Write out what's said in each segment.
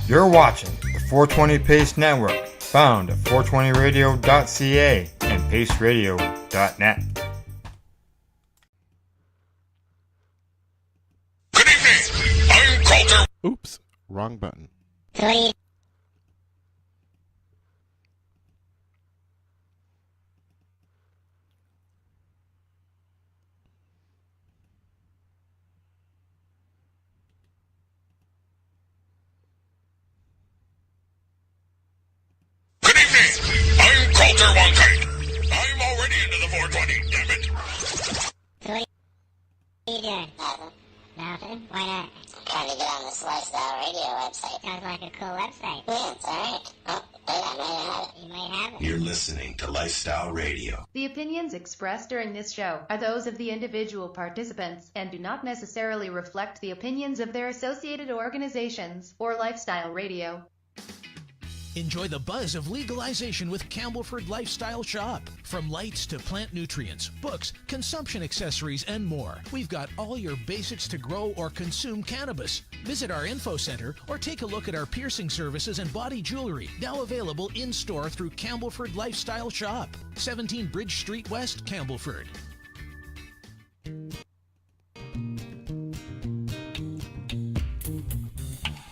You're watching the 420 Pace Network, found at 420radio.ca and paceradio.net. Good evening. I'm Coulter. Oops, wrong button. Good evening. I'm Coulter Wonkite. I'm already into the 420, damn it. So what are you doing? Nothing. Nothing? Why not? Trying to get on this lifestyle radio website. Sounds like a cool website. Yeah, it's alright. Oh, wait, I might have it. You might have it. You're listening to Lifestyle Radio. The opinions expressed during this show are those of the individual participants and do not necessarily reflect the opinions of their associated organizations or Lifestyle Radio. Enjoy the buzz of legalization with Campbellford Lifestyle Shop. From lights to plant nutrients, books, consumption accessories, and more. We've got all your basics to grow or consume cannabis. Visit our info center or take a look at our piercing services and body jewelry, now available in-store through Campbellford Lifestyle Shop. 17 Bridge Street West, Campbellford.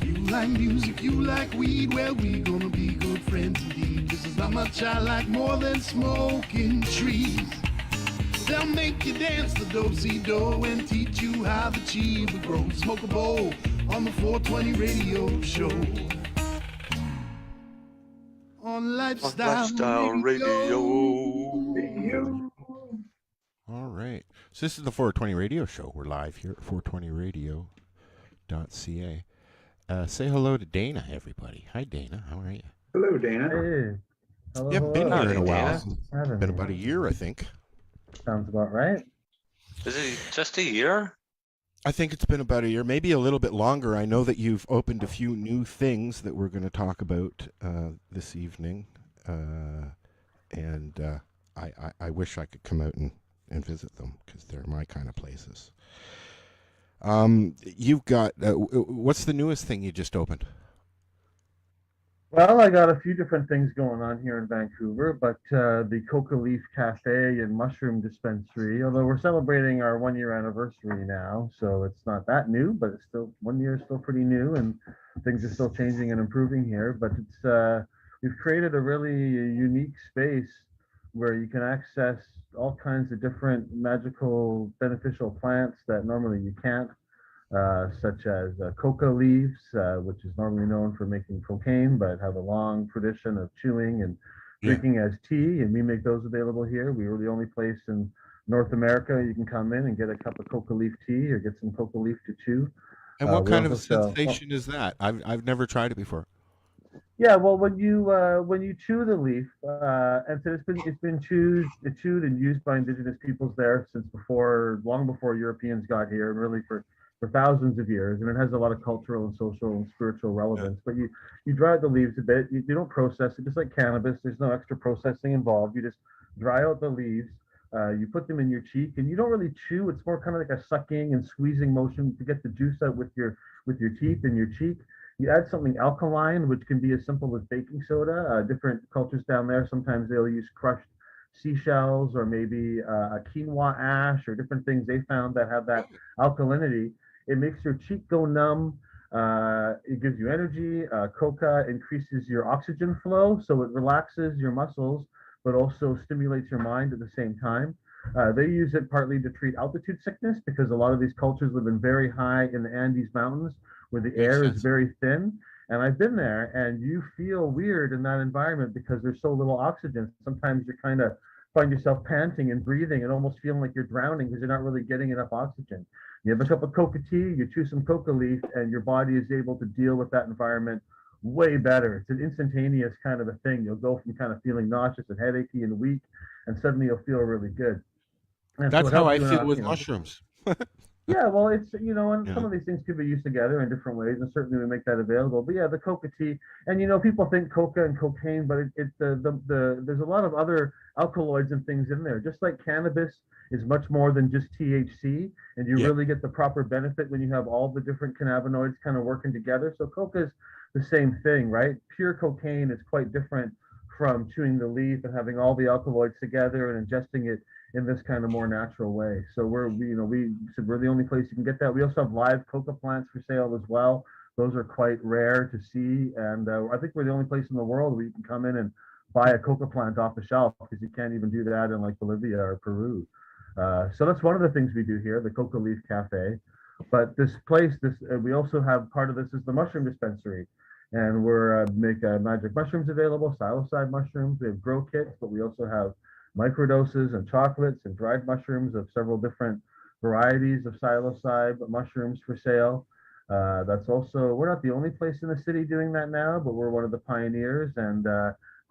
You like music, you like weed, well, we gonna be good friends indeed. This is how much I like more than smoking trees. They'll make you dance the do-si-do and teach you how the chiba grows. Smoke a bowl on the 420 radio show. On Lifestyle Radio. All right. So this is the 420 radio show. We're live here at 420radio.ca. Say hello to Dana, everybody. Hi, Dana. How are you? Hello, Dana. Hey. Hello, You haven't been hello. here in a while. Dana. It's been about a year, I think. Sounds about right. Is it just a year? I think it's been about a year, maybe a little bit longer. I know that you've opened a few new things that we're going to talk about this evening. I wish I could come out and visit them because they're my kind of places. You've got, what's the newest thing you just opened? Well, I got a few different things going on here in Vancouver, but the Coca Leaf Cafe and Mushroom Dispensary, although we're celebrating our 1 year anniversary now, so it's not that new, but it's still 1 year is still pretty new, and things are still changing and improving here. But it's we've created a really unique space where you can access all kinds of different magical beneficial plants that normally you can't, such as coca leaves, which is normally known for making cocaine, but have a long tradition of chewing and drinking as tea, and we make those available here. We were the only place in North America you can come in and get a cup of coca leaf tea or get some coca leaf to chew. And what kind of a sensation is that? I've never tried it before. Yeah, well, when you chew the leaf, and so it's been chewed and used by indigenous peoples there since long before Europeans got here, and really for thousands of years, and it has a lot of cultural and social and spiritual relevance. But you dry out the leaves a bit. You don't process it, just like cannabis. There's no extra processing involved. You just dry out the leaves. You put them in your cheek, and you don't really chew. It's more kind of like a sucking and squeezing motion to get the juice out with your teeth in your cheek. You add something alkaline, which can be as simple as baking soda. Different cultures down there, sometimes they'll use crushed seashells or maybe a quinoa ash or different things they found that have that alkalinity. It makes your cheek go numb. It gives you energy. Coca increases your oxygen flow, so it relaxes your muscles, but also stimulates your mind at the same time. They use it partly to treat altitude sickness because a lot of these cultures live in very high in the Andes Mountains where the air is very thin. And I've been there, and you feel weird in that environment because there's so little oxygen. Sometimes you kind of find yourself panting and breathing and almost feeling like you're drowning because you're not really getting enough oxygen. You have a cup of coca tea, you chew some coca leaf, and your body is able to deal with that environment way better. It's an instantaneous kind of a thing. You'll go from kind of feeling nauseous and headachy and weak, and suddenly you'll feel really good. And That's so how I feel with mushrooms. Yeah, well, it's, and some of these things could be used together in different ways, and certainly we make that available. But yeah, the coca tea, and people think coca and cocaine, but there's a lot of other alkaloids and things in there. Just like cannabis is much more than just THC, and you really get the proper benefit when you have all the different cannabinoids kind of working together. So coca is the same thing, right? Pure cocaine is quite different from chewing the leaf and having all the alkaloids together and ingesting it in this kind of more natural way. So we said we're the only place you can get that. We also have live coca plants for sale as well. Those are quite rare to see, and I think we're the only place in the world where you can come in and buy a coca plant off the shelf, because you can't even do that in like Bolivia or Peru. So that's one of the things we do here, the Coca Leaf Cafe. But this place, we also have part of this is the mushroom dispensary, and we're make magic mushrooms available, psilocybin mushrooms. We have grow kits, but we also have microdoses and chocolates and dried mushrooms of several different varieties of psilocybin mushrooms for sale. That's also, we're not the only place in the city doing that now, but we're one of the pioneers, and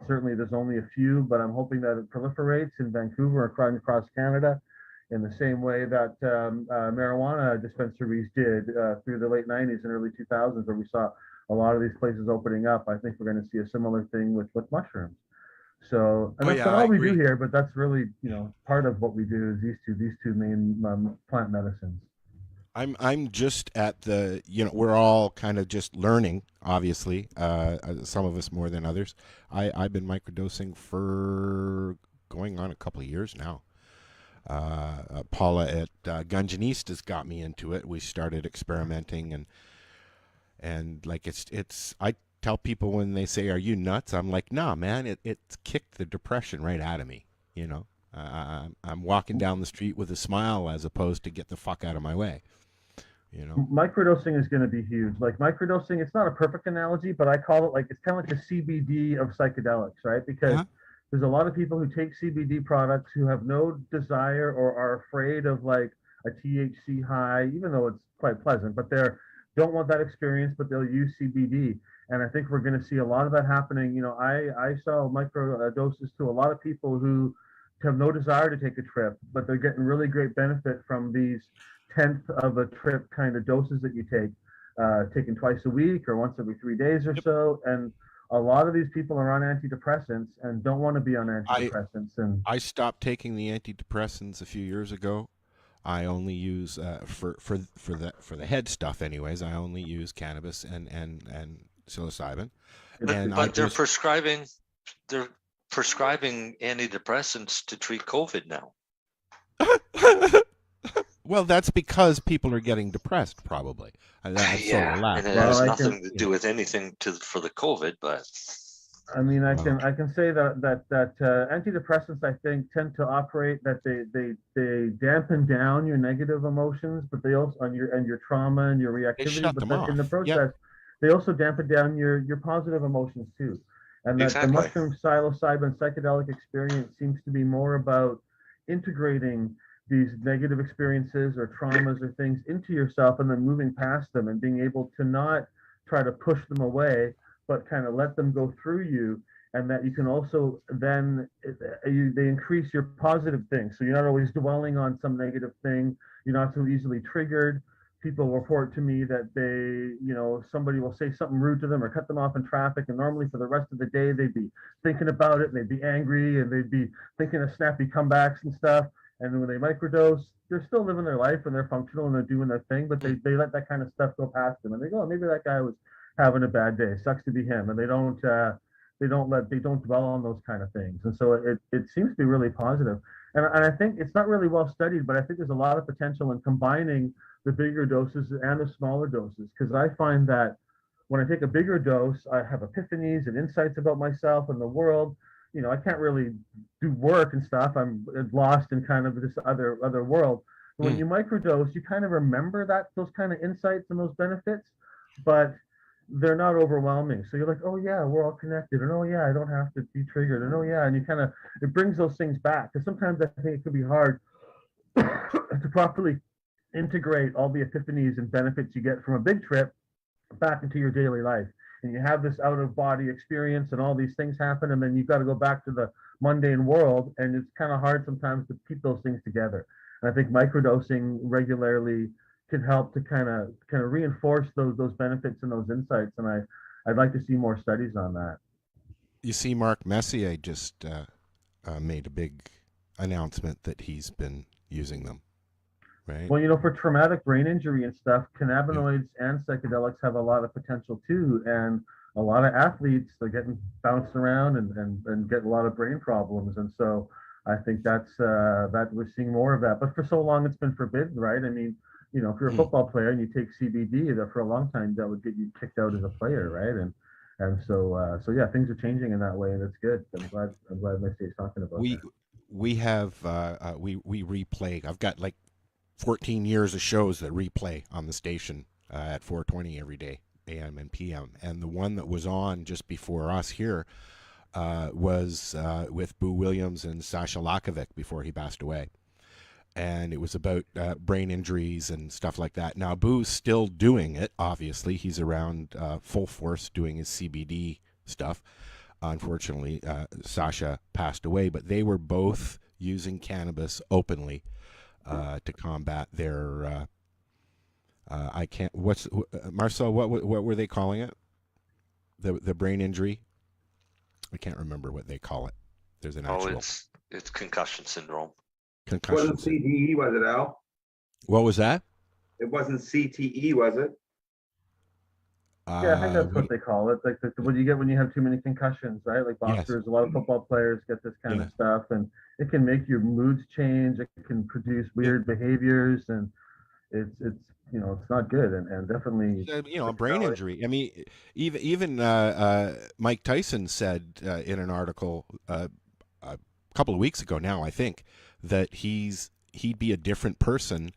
certainly there's only a few, but I'm hoping that it proliferates in Vancouver and across Canada in the same way that marijuana dispensaries did through the late 90s and early 2000s, where we saw a lot of these places opening up. I think we're going to see a similar thing with mushrooms. So, and that's not all we do here, but that's really, part of what we do is these two main plant medicines. I'm just at the, we're all kind of just learning, obviously, some of us more than others. I've been microdosing for going on a couple of years now. Paula at Gunjanistas got me into it. We started experimenting, and like it's I tell people when they say, "Are you nuts?" I'm like, "Nah, man, it kicked the depression right out of me." I'm walking down the street with a smile as opposed to get the fuck out of my way. Microdosing is going to be huge. Like microdosing, it's not a perfect analogy, but I call it it's kind of like the CBD of psychedelics, right? Because there's a lot of people who take CBD products who have no desire or are afraid of like a THC high, even though it's quite pleasant, but they don't want that experience, but they'll use CBD. And I think we're going to see a lot of that happening. I sell micro doses to a lot of people who have no desire to take a trip, but they're getting really great benefit from these 10th of a trip kind of doses that you take, taken twice a week or once every 3 days or so. And a lot of these people are on antidepressants and don't want to be on antidepressants. I stopped taking the antidepressants a few years ago. I only use for the head stuff, anyways. I only use cannabis and psilocybin. But they're prescribing antidepressants to treat COVID now. Well, that's because people are getting depressed, probably. And it has nothing to do with anything for the COVID, but I mean, I can say that antidepressants, I think, tend to operate that they dampen down your negative emotions, but they also and your trauma and your reactivity. But in the process, they also dampen down your positive emotions too. And that the mushroom psilocybin psychedelic experience seems to be more about integrating these negative experiences or traumas or things into yourself and then moving past them and being able to not try to push them away, but kind of let them go through you. And that you can also then, they increase your positive things. So you're not always dwelling on some negative thing. You're not so easily triggered. People report to me that somebody will say something rude to them or cut them off in traffic. And normally for the rest of the day, they'd be thinking about it and they'd be angry and they'd be thinking of snappy comebacks and stuff. And when they microdose, they're still living their life and they're functional and they're doing their thing, but they let that kind of stuff go past them. And they go, oh, maybe that guy was having a bad day. Sucks to be him. And they don't dwell on those kind of things. And so it seems to be really positive. And I think it's not really well studied, but I think there's a lot of potential in combining the bigger doses and the smaller doses. Because I find that when I take a bigger dose, I have epiphanies and insights about myself and the world. I can't really do work and stuff. I'm lost in kind of this other world. But when you microdose, you kind of remember those kind of insights and those benefits, but they're not overwhelming. So you're like, oh yeah, we're all connected. And oh yeah, I don't have to be triggered. And oh yeah, and it brings those things back. Because sometimes I think it could be hard to properly integrate all the epiphanies and benefits you get from a big trip back into your daily life. And you have this out of body experience and all these things happen, and then you've got to go back to the mundane world, and it's kind of hard sometimes to keep those things together. And I think microdosing regularly can help to kind of reinforce those benefits and those insights. And I'd like to see more studies on that. You see, Mark Messier just made a big announcement that he's been using them. right? Well, for traumatic brain injury and stuff, cannabinoids and psychedelics have a lot of potential too. And a lot of athletes, they're getting bounced around and get a lot of brain problems. And so I think that we're seeing more of that. But for so long, it's been forbidden, right? I mean, if you're a football player and you take CBD, that for a long time that would get you kicked out as a player, right? And so yeah, things are changing in that way, and it's good. I'm glad my state's talking about that. We have we replay. I've got like 14 years of shows that replay on the station at 4:20 every day, AM and PM. And the one that was on just before us here was with Boo Williams and Sasha Lakovic before he passed away. And it was about brain injuries and stuff like that. Now, Boo's still doing it, obviously. He's around full force doing his CBD stuff. Unfortunately, Sasha passed away, but they were both using cannabis openly to combat their Marcel, what were they calling it? The brain injury? I can't remember what they call it. There's an actual... it's concussion syndrome. Concussion. It wasn't CTE, was it, Al? What was that? It wasn't CTE, was it? Yeah, I think that's what they call it. Like what you get when you have too many concussions, right? Like boxers, a lot of football players get this kind of stuff, and it can make your moods change. It can produce weird behaviors, and it's it's not good, and definitely a brain injury. I mean, even Mike Tyson said in an article a couple of weeks ago now, I think, that he'd be a different person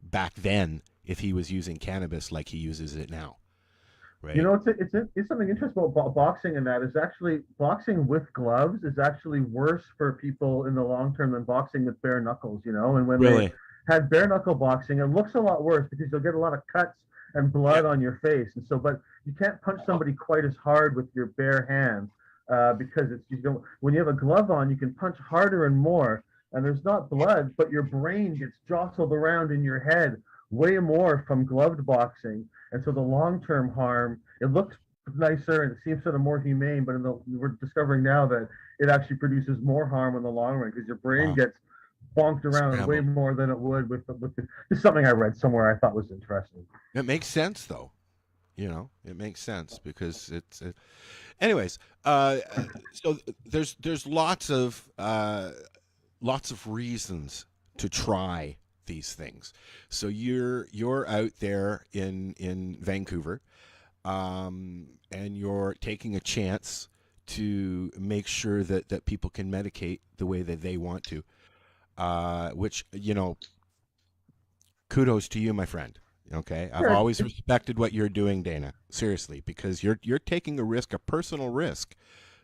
back then if he was using cannabis like he uses it now. Right. It's something interesting about boxing, and that is actually boxing with gloves is actually worse for people in the long term than boxing with bare knuckles, and when they had bare knuckle boxing, it looks a lot worse because you'll get a lot of cuts and blood on your face, and so, but you can't punch somebody quite as hard with your bare hands because when you have a glove on, you can punch harder and more, and there's not blood, but your brain gets jostled around in your head way more from gloved boxing. And so the long-term harm, it looks nicer and it seems sort of more humane, but we're discovering now that it actually produces more harm in the long run because your brain gets bonked around way more than it would with this is something I read somewhere I thought was interesting. It makes sense, though. It makes sense because it's anyways. So there's lots of reasons to try these things. So you're out there in Vancouver, and you're taking a chance to make sure that people can medicate the way that they want to, which kudos to you, my friend. Okay, I've always respected what you're doing, Dana. Seriously, because you're taking a risk, a personal risk.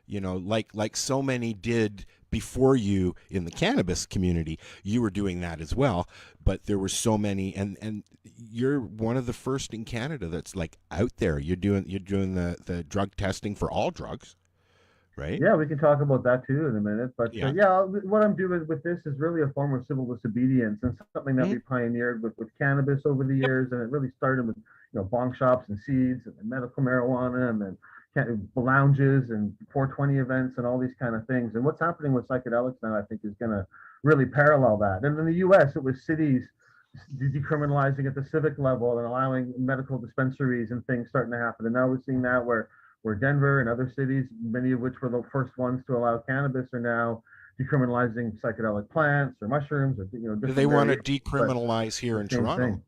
Like so many did before you in the cannabis community. You were doing that as well, but there were so many, and you're one of the first in Canada that's like out there. You're doing the drug testing for all drugs, right? Yeah, we can talk about that too in a minute. But what I'm doing with this is really a form of civil disobedience, and something that we pioneered with cannabis over the years, and it really started with bong shops and seeds and medical marijuana, and then lounges and 420 events and all these kind of things. And what's happening with psychedelics now, I think, is going to really parallel that. And in the U.S., it was cities decriminalizing at the civic level and allowing medical dispensaries and things starting to happen. And now we're seeing that where Denver and other cities, many of which were the first ones to allow cannabis, are now decriminalizing psychedelic plants or mushrooms. Or, they want to decriminalize here in Toronto.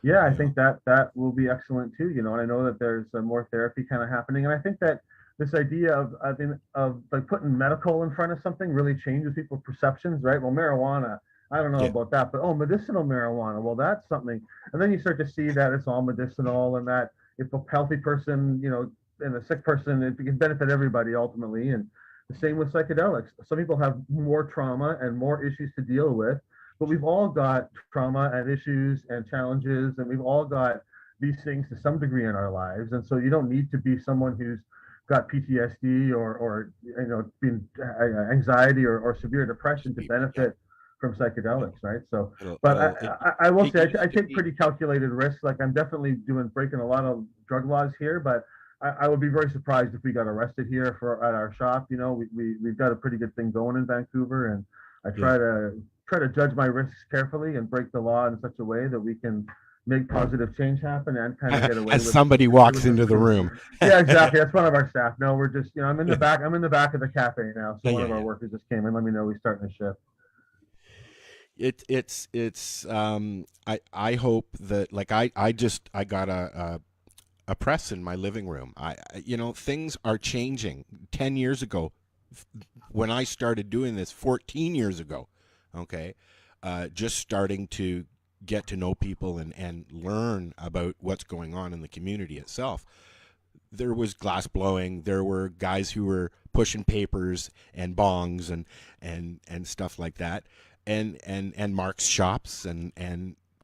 Yeah, I think that will be excellent too. And I know that there's more therapy kind of happening, and I think that this idea of like putting medical in front of something really changes people's perceptions, right? Well, marijuana, I don't know about that, but medicinal marijuana, well, that's something. And then you start to see that it's all medicinal, and that if a healthy person, and a sick person, it can benefit everybody ultimately. And the same with psychedelics. Some people have more trauma and more issues to deal with. But we've all got trauma and issues and challenges, and we've all got these things to some degree in our lives. And so you don't need to be someone who's got PTSD or anxiety or severe depression to benefit from psychedelics, right? So, but I will say I take pretty calculated risks. Like I'm definitely breaking a lot of drug laws here, but I would be very surprised if we got arrested here at our shop. We've got a pretty good thing going in Vancouver, and I try to try to judge my risks carefully and break the law in such a way that we can make positive change happen and kind of get away As with somebody walks into the room. Yeah, exactly. That's one of our staff. No, we're just, I'm in the back of the cafe now. So one of our workers just came in, let me know we're starting the shift. I hope that, like, I got a press in my living room. Things are changing. 10 years ago, when I started doing this 14 years ago, okay, just starting to get to know people and learn about what's going on in the community itself. There was glass blowing. There were guys who were pushing papers and bongs and stuff like that, and Mark's shops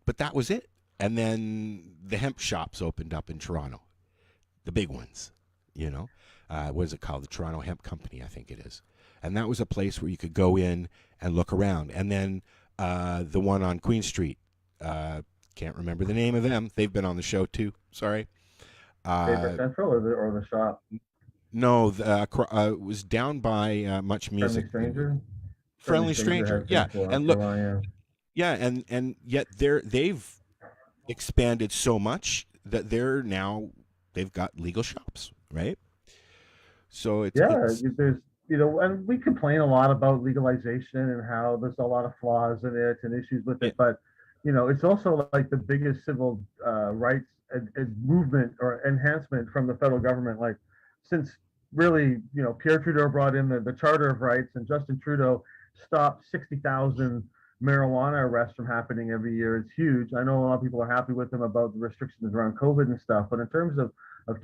but that was it. And then the hemp shops opened up in Toronto, the big ones. What is it called? The Toronto Hemp Company, I think it is. And that was a place where you could go in and look around. And then the one on Queen Street. Can't remember the name of them. They've been on the show too. Sorry. Paper Central or the shop? No, it was down by Much Music. Friendly Stranger. Yeah, and look, and yet they've expanded so much that they've got legal shops, right? So there's and we complain a lot about legalization and how there's a lot of flaws in it and issues with it, but it's also like the biggest civil rights movement or enhancement from the federal government. Like since really, Pierre Trudeau brought in the Charter of Rights and Justin Trudeau stopped 60,000 marijuana arrests from happening every year. It's huge. I know a lot of people are happy with him about the restrictions around COVID and stuff, but in terms of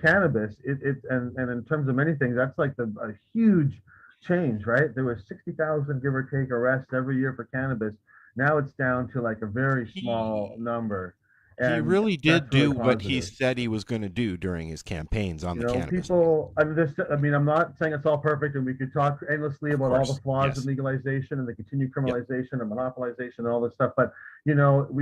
cannabis, and in terms of many things, that's like a huge change, right? There was 60,000 give or take arrests every year for cannabis. Now it's down to like a very small number. And he really did do what he said he was going to do during his campaigns on the cannabis. People, I'm not saying it's all perfect, and we could talk endlessly about all the flaws of legalization and the continued criminalization and monopolization and all this stuff. But we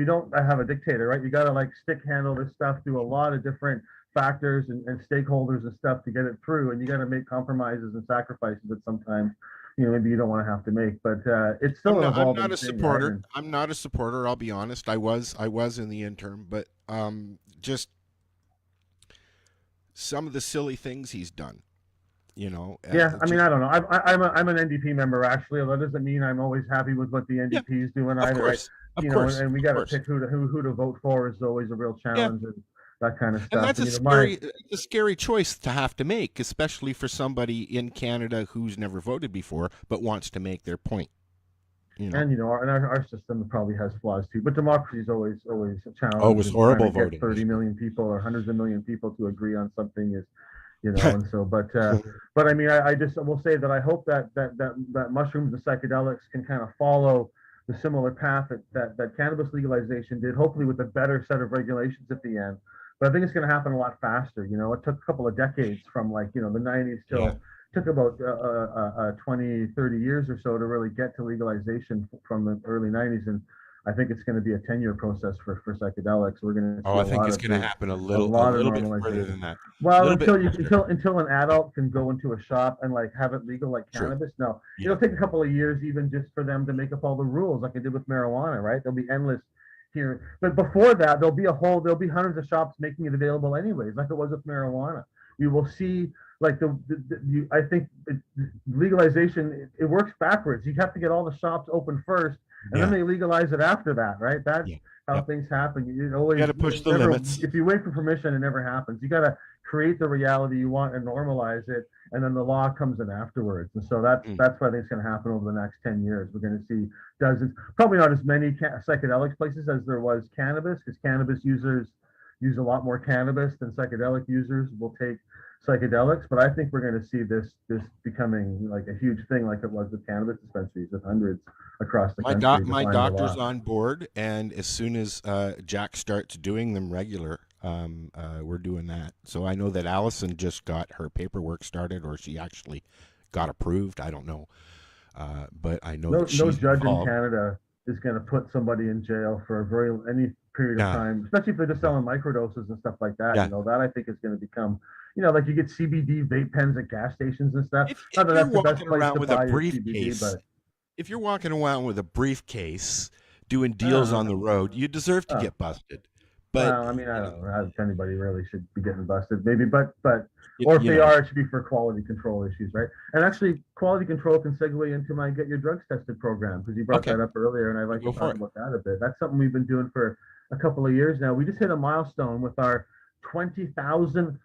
don't have a dictator, right? You got to like stick handle this stuff through a lot of different factors and stakeholders and stuff to get it through, and you got to make compromises and sacrifices that sometimes maybe you don't want to have to make, but it's still an evolving thing. I'm not a supporter. Right? I'm not a supporter. I'll be honest. I was in the interim, but just some of the silly things he's done. Yeah, I don't know. I'm an NDP member actually. That doesn't mean I'm always happy with what the NDP is doing either. Course, right? Of course, and we got to pick who to vote for is always a real challenge. Yeah. And that kind of stuff. And that's a scary choice to have to make, especially for somebody in Canada who's never voted before but wants to make their point. And our system probably has flaws too. But democracy is always a challenge. Oh, it was horrible voting. 30 million people or hundreds of million people to agree on something is, and so. But I just will say that I hope that mushrooms and psychedelics can kind of follow the similar path that cannabis legalization did, hopefully with a better set of regulations at the end. But I think it's going to happen a lot faster. It took a couple of decades from the 90s till took about 20, 30 years or so to really get to legalization from the early 90s. And I think it's going to be a 10-year process for psychedelics. We're going to. I think it's going to happen a little bit further than that. Well, until an adult can go into a shop and like have it legal like cannabis. No, it'll take a couple of years even just for them to make up all the rules like they did with marijuana. Right? There'll be endless. Here, but before that, there'll be hundreds of shops making it available anyways, like it was with marijuana. We will see like I think legalization it works backwards. You have to get all the shops open first, and then they legalize it after that, right? That's how things happen. You always got to push the limits. If you wait for permission, it never happens. You got to create the reality you want and normalize it, and then the law comes in afterwards. And so that's what I think is going to happen over the next 10 years. We're going to see dozens, probably not as many psychedelics places as there was cannabis, because cannabis users use a lot more cannabis than psychedelic users will take psychedelics. But I think we're going to see this becoming like a huge thing, like it was with cannabis dispensaries with hundreds across the country. My doctor's on board, and as soon as Jack starts doing them regular, we're doing that. So I know that Allison just got her paperwork started, or she actually got approved. I don't know, but I know that no judge in Canada is going to put somebody in jail for any period of time, especially if they're just selling microdoses and stuff like that. That I think is going to become, like you get CBD vape pens at gas stations and stuff. If you're walking around with a briefcase, if you're walking around with a briefcase doing deals on the road, you deserve to get busted. But well, I mean, I don't know if anybody really should be getting busted, maybe, but or if they are, it should be for quality control issues, right? And actually, quality control can segue into my Get Your Drugs Tested program, because you brought that up earlier, and I'd like to talk about that a bit. That's something we've been doing for a couple of years now. We just hit a milestone with our 20,000th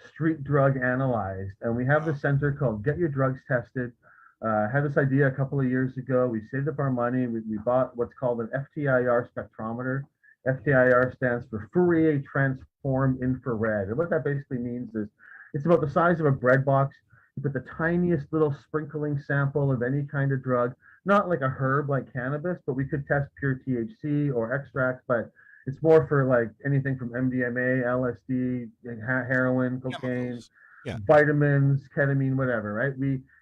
street drug analyzed, and we have the center called Get Your Drugs Tested. Had this idea a couple of years ago. We saved up our money. We bought what's called an FTIR spectrometer. FTIR stands for Fourier Transform Infrared. And what that basically means is it's about the size of a bread box. You put the tiniest little sprinkling sample of any kind of drug, not like a herb like cannabis, but we could test pure THC or extracts, but it's more for like anything from MDMA, LSD, heroin, cocaine, vitamins, ketamine, whatever, right?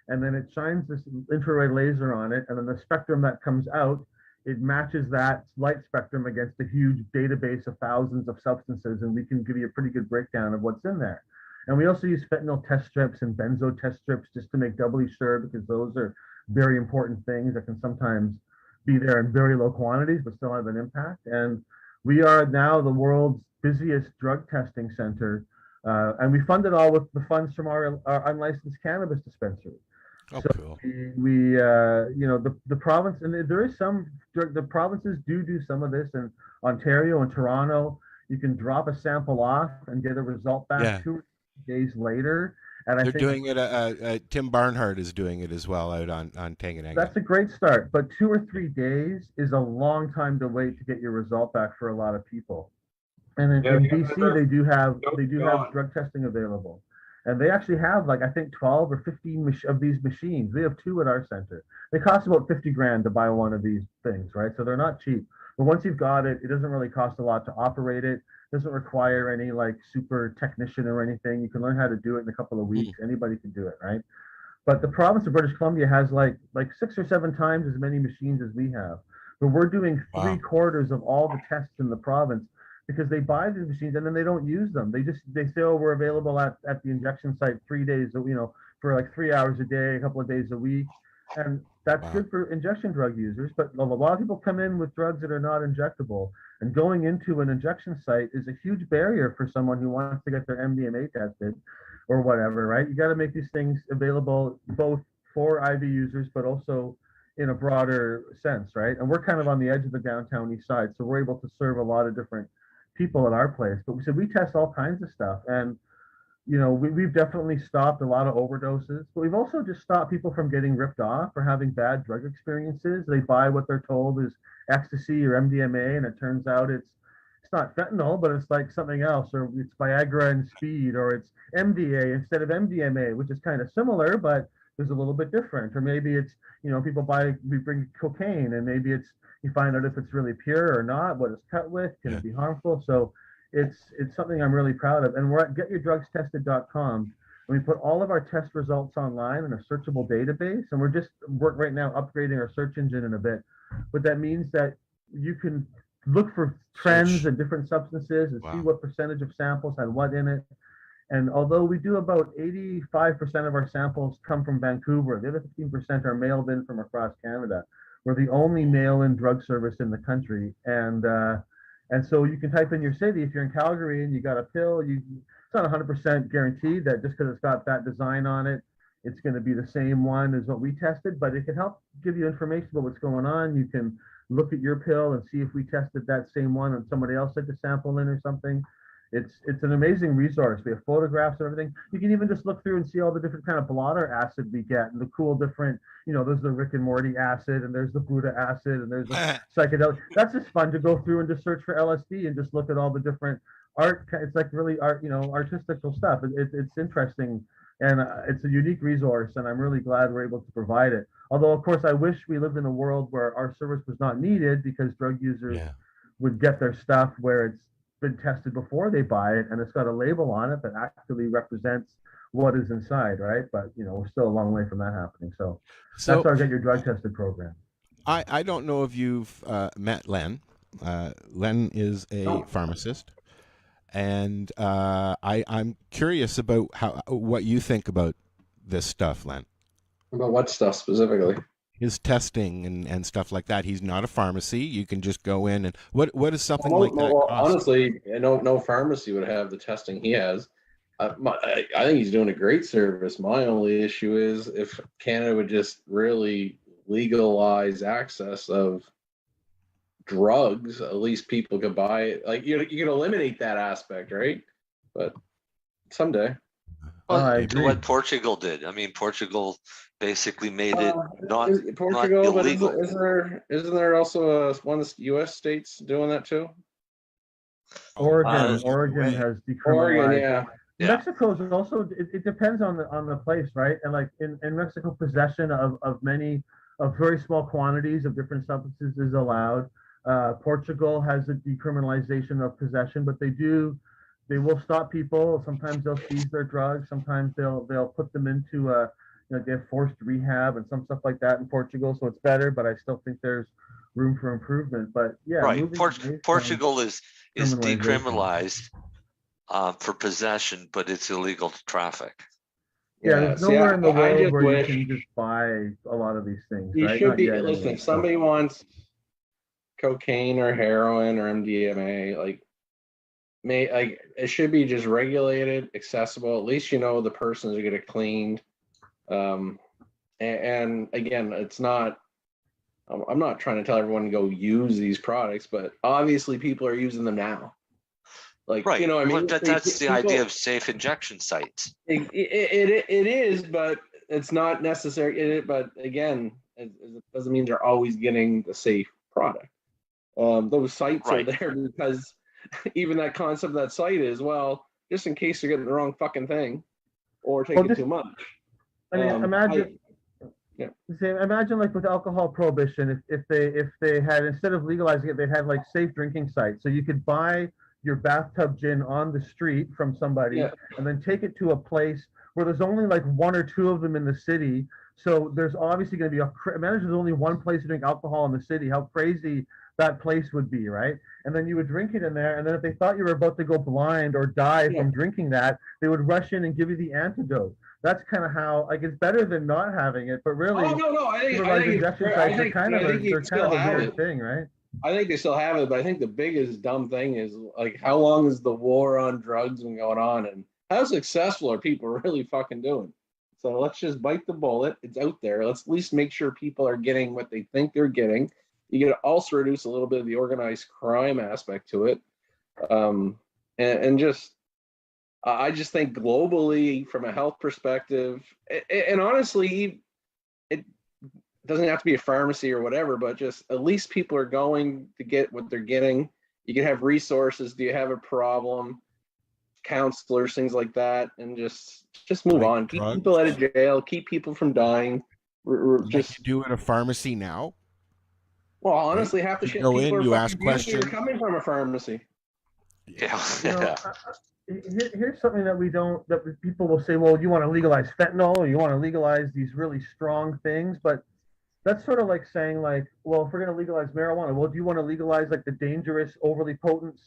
And then it shines this infrared laser on it, and then the spectrum that comes out, it matches that light spectrum against a huge database of thousands of substances, and we can give you a pretty good breakdown of what's in there. And we also use fentanyl test strips and benzo test strips just to make doubly sure, because those are very important things that can sometimes be there in very low quantities but still have an impact. And we are now the world's busiest drug testing center, and we fund it all with the funds from our unlicensed cannabis dispensary. So cool. we the province, and there is the provinces do some of this in Ontario and Toronto. You can drop a sample off and get a result back 2 days later. And they're doing it. Tim Barnhart is doing it as well out on Tanganyika. That's a great start, but 2 or 3 days is a long time to wait to get your result back for a lot of people. And in BC, they do have drug testing available. And they actually have, like, I think 12 or 15 of these machines. We have 2 at our center. They cost about 50 grand to buy one of these things, right? So they're not cheap. But once you've got it, it doesn't really cost a lot to operate it. It doesn't require any, like, super technician or anything. You can learn how to do it in a couple of weeks. Anybody can do it, right? But the province of British Columbia has, like 6 or 7 times as many machines as we have. But we're doing 3/4 of all the tests in the province, because they buy these machines and then they don't use them. They say, oh, we're available at the injection site 3 days, for like 3 hours a day, a couple of days a week. And that's good for injection drug users. But a lot of people come in with drugs that are not injectable, and going into an injection site is a huge barrier for someone who wants to get their MDMA tested or whatever, right? You got to make these things available both for IV users, but also in a broader sense, right? And we're kind of on the edge of the downtown east side, so we're able to serve a lot of different people at our place. But we test all kinds of stuff, and we've definitely stopped a lot of overdoses, but we've also just stopped people from getting ripped off or having bad drug experiences. They buy what they're told is ecstasy or MDMA, and it turns out it's not fentanyl, but it's like something else, or it's Viagra and speed, or it's MDA instead of MDMA, which is kind of similar, but there's a little bit different. Or maybe it's, we bring cocaine, and maybe you find out if it's really pure or not, what it's cut with, can it be harmful? So it's something I'm really proud of. And we're at getyourdrugstested.com, and we put all of our test results online in a searchable database. And we're right now upgrading our search engine in a bit. But that means that you can look for trends in different substances and see what percentage of samples had what in it. And although we do about 85% of our samples come from Vancouver, the other 15% are mailed in from across Canada. We're the only mail-in drug service in the country. And so you can type in your city. If you're in Calgary and you got a pill, it's not 100% guaranteed that just because it's got that design on it, it's going to be the same one as what we tested, but it can help give you information about what's going on. You can look at your pill and see if we tested that same one and somebody else sent a sample in or something. It's an amazing resource. We have photographs and everything. You can even just look through and see all the different kind of blotter acid we get, and the cool different, there's the Rick and Morty acid, and there's the Buddha acid, and there's the psychedelic. That's just fun to go through and just search for LSD and just look at all the different art. It's like really art, artistical stuff. It's interesting, and it's a unique resource, and I'm really glad we're able to provide it. Although, of course, I wish we lived in a world where our service was not needed, because drug users would get their stuff where it's been tested before they buy it, and it's got a label on it that actually represents what is inside, right? But we're still a long way from that happening. So that's our Get Your Drug Tested program. I don't know if you've met Len. Len is a pharmacist, and I'm curious about what you think about this stuff, Len. About what stuff specifically? his testing and stuff like that. He's not a pharmacy. You can just go in and what is something like that cost? Honestly, no pharmacy would have the testing he has. I think he's doing a great service. My only issue is if Canada would just really legalize access of drugs, at least people could buy it. Like you can eliminate that aspect, right? But someday. Well, what Portugal did. I mean, Portugal basically made it not Portugal, not illegal. But isn't there also one of the U.S. states doing that too? Oregon has decriminalized. Oregon, yeah. Mexico's also. It depends on the place, right? And like in Mexico, possession of very small quantities of different substances is allowed. Portugal has a decriminalization of possession, but they will stop people. Sometimes they'll seize their drugs. Sometimes they'll put them into they have forced rehab and some stuff like that in Portugal. So it's better, but I still think there's room for improvement. But yeah, right. Portugal is decriminalized for possession, but it's illegal to traffic. Yeah, there's nowhere in the world where you can just buy a lot of these things. You right? should be listen. If somebody wants cocaine or heroin or MDMA, it should be just regulated, accessible. At least the persons are going to get cleaned. And again, it's not. I'm not trying to tell everyone to go use these products, but obviously people are using them now. Right. You know what I mean? That's the idea of safe injection sites. It is, but it's not necessary. But again, it doesn't mean they're always getting the safe product. Those sites are there because even that concept of that site is, well, just in case you're getting the wrong fucking thing or taking too much. I mean, imagine like with alcohol prohibition, if they had, instead of legalizing it, they had like safe drinking sites. So you could buy your bathtub gin on the street from somebody and then take it to a place where there's only like one or two of them in the city. So there's obviously going to be imagine there's only one place to drink alcohol in the city, how crazy that place would be, right? And then you would drink it in there, and then if they thought you were about to go blind or die from drinking that, they would rush in and give you the antidote. That's kind of how, like, it's better than not having it, but really, I think they're kind of a weird thing, right? I think they still have it, but I think the biggest dumb thing is, like, how long has the war on drugs been going on, and how successful are people really fucking doing? So let's just bite the bullet. It's out there. Let's at least make sure people are getting what they think they're getting. You can also reduce a little bit of the organized crime aspect to it. I just think globally, from a health perspective, and honestly, it doesn't have to be a pharmacy or whatever, but just at least people are going to get what they're getting. You can have resources. Do you have a problem? Counselors, things like that, and just move on. Keep people out of jail. Keep people from dying. We're just do in a pharmacy now. Well, honestly, half the shit go people in, you ask questions. are coming from a pharmacy. Yeah. Here's something that people will say, well, you want to legalize fentanyl, or you want to legalize these really strong things, but that's sort of like saying, like, well, if we're going to legalize marijuana, well, do you want to legalize like the dangerous, overly potent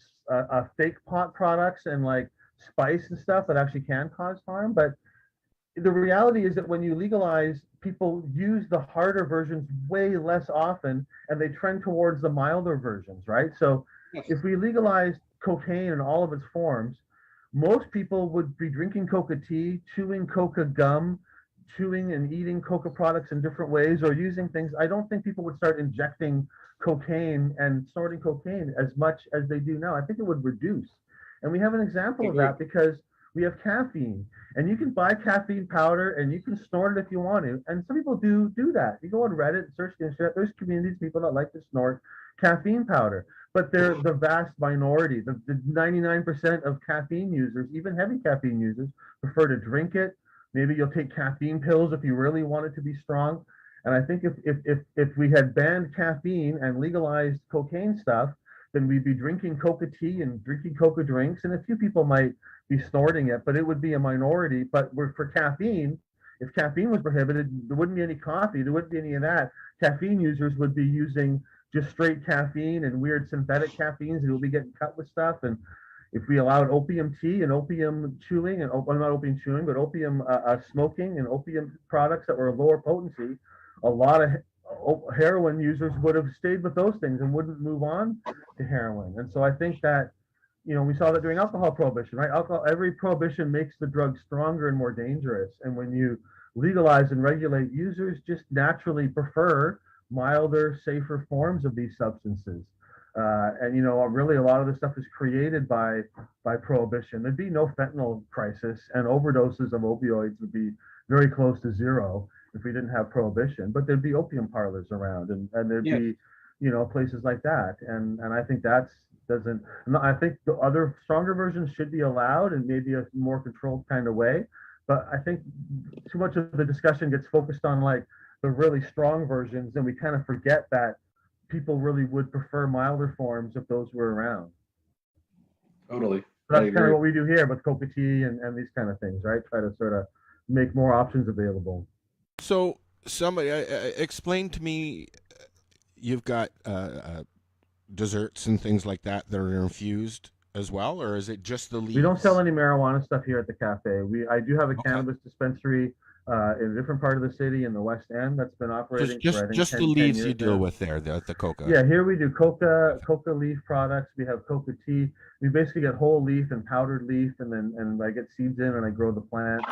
fake pot products and like spice and stuff that actually can cause harm? But the reality is that when you legalize, people use the harder versions way less often, and they trend towards the milder versions, right? So if we legalized cocaine in all of its forms, most people would be drinking coca tea, chewing coca gum, chewing and eating coca products in different ways, or using things. I don't think people would start injecting cocaine and snorting cocaine as much as they do now. I think it would reduce. And we have an example of that because we have caffeine, and you can buy caffeine powder and you can snort it if you want to. And some people do that. You go on Reddit and search the internet. There's communities, people that like to snort caffeine powder, but they're the vast minority. The 99% of caffeine users, even heavy caffeine users, prefer to drink it. Maybe you'll take caffeine pills if you really want it to be strong. And I think if we had banned caffeine and legalized cocaine stuff, then we'd be drinking coca tea and drinking coca drinks, and a few people might be snorting it, but it would be a minority. But for caffeine, if caffeine was prohibited, there wouldn't be any coffee, there wouldn't be any of that. Caffeine users would be using just straight caffeine and weird synthetic caffeines, and it would be getting cut with stuff. And if we allowed opium tea and opium chewing, and not opium chewing, but opium smoking and opium products that were lower potency, a lot heroin users would have stayed with those things and wouldn't move on to heroin. And so I think that, we saw that during alcohol prohibition, right? Every prohibition makes the drug stronger and more dangerous. And when you legalize and regulate, users just naturally prefer milder, safer forms of these substances. And really a lot of this stuff is created by prohibition. There'd be no fentanyl crisis, and overdoses of opioids would be very close to zero if we didn't have prohibition. But there'd be opium parlors around, and there'd be places like that. And I think I think the other stronger versions should be allowed in maybe a more controlled kind of way. But I think too much of the discussion gets focused on like the really strong versions, and we kind of forget that people really would prefer milder forms if those were around. Totally. So that's kind of what we do here with coca tea and these kind of things, right? Try to sort of make more options available. So somebody explain to me, you've got desserts and things like that are infused as well, or is it just the leaves? We don't sell any marijuana stuff here at the cafe. I do have a cannabis dispensary in a different part of the city in the West End that's been operating just for, I think, the leaves you deal with there, the coca. Yeah, here we do coca leaf products. We have coca tea. We basically get whole leaf and powdered leaf, and I get seeds in and I grow the plant.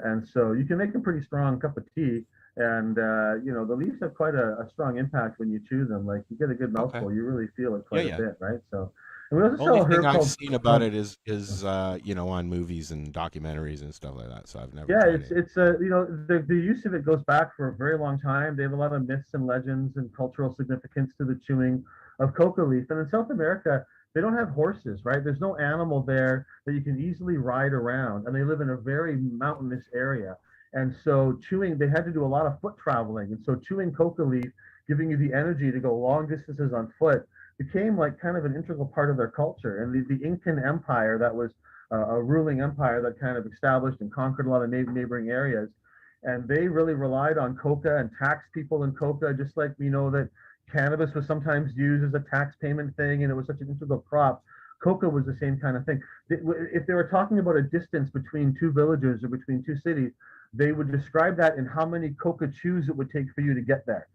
And so you can make a pretty strong cup of tea. And the leaves have quite a strong impact when you chew them. Like you get a good mouthful, you really feel it quite a bit, right? So. And we also sell Only thing I've seen about it is on movies and documentaries and stuff like that. So I've never. Yeah, it's the use of it goes back for a very long time. They have a lot of myths and legends and cultural significance to the chewing of coca leaf. And in South America, they don't have horses, right? There's no animal there that you can easily ride around, and they live in a very mountainous area. And so they had to do a lot of foot traveling, and so chewing coca leaf, giving you the energy to go long distances on foot, became like kind of an integral part of their culture. And the Incan Empire, that was a ruling empire that kind of established and conquered a lot of neighboring areas. And they really relied on coca and taxed people in coca, just like we know that cannabis was sometimes used as a tax payment thing, and it was such an integral crop. Coca was the same kind of thing. If they were talking about a distance between two villages or between two cities, they would describe that in how many coca chews it would take for you to get there.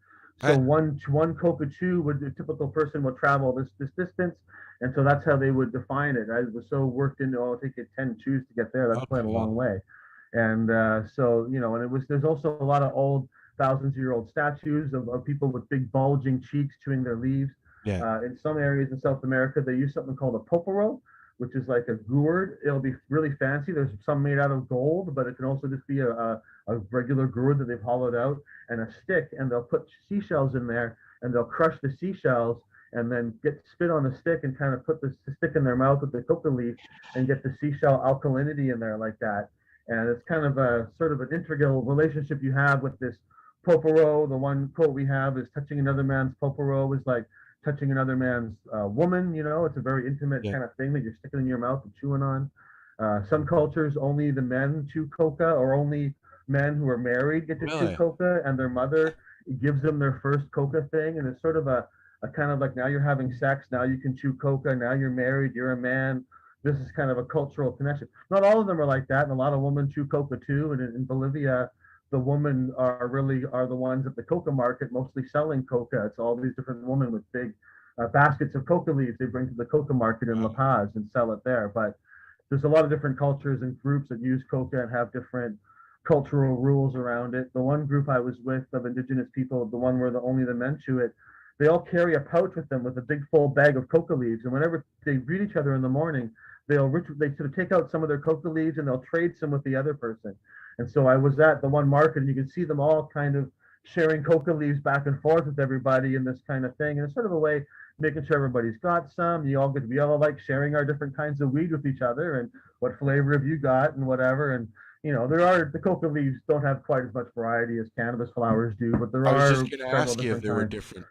So one coca chew a typical person would travel this distance, and so that's how they would define it. I was so worked into, it'll take you 10 chews to get there. That's quite a long way. And there's also a lot of old thousands-year-old statues of people with big bulging cheeks chewing their leaves. Yeah. In some areas in South America, they use something called a poporo, which is like a gourd. It'll be really fancy. There's some made out of gold, but it can also just be a regular gourd that they've hollowed out, and a stick, and they'll put seashells in there, and they'll crush the seashells and then spit on the stick and kind of put the stick in their mouth with the coca leaf and get the seashell alkalinity in there like that. And it's kind of a sort of an integral relationship you have with this poporo. The one quote we have is touching another man's poporo is like touching another man's woman. It's a very intimate kind of thing that you're sticking in your mouth and chewing on. Some cultures, only the men chew coca, or only men who are married get to chew coca, and their mother gives them their first coca thing. And it's sort of a kind of like, now you're having sex, now you can chew coca, now you're married, you're a man. This is kind of a cultural connection. Not all of them are like that, and a lot of women chew coca too. And in Bolivia, the women are the ones at the coca market mostly selling coca. It's all these different women with big baskets of coca leaves they bring to the coca market in La Paz and sell it there. But there's a lot of different cultures and groups that use coca and have different cultural rules around it. The one group I was with of indigenous people, the one where only the men chew it, they all carry a pouch with them with a big full bag of coca leaves. And whenever they greet each other in the morning, they sort of take out some of their coca leaves and they'll trade some with the other person. And so I was at the one market, and you could see them all kind of sharing coca leaves back and forth with everybody in this kind of thing. And it's sort of a way making sure everybody's got some. We all like sharing our different kinds of weed with each other, and what flavor have you got and whatever. And the coca leaves don't have quite as much variety as cannabis flowers do, but there are. I was just going to ask you if there were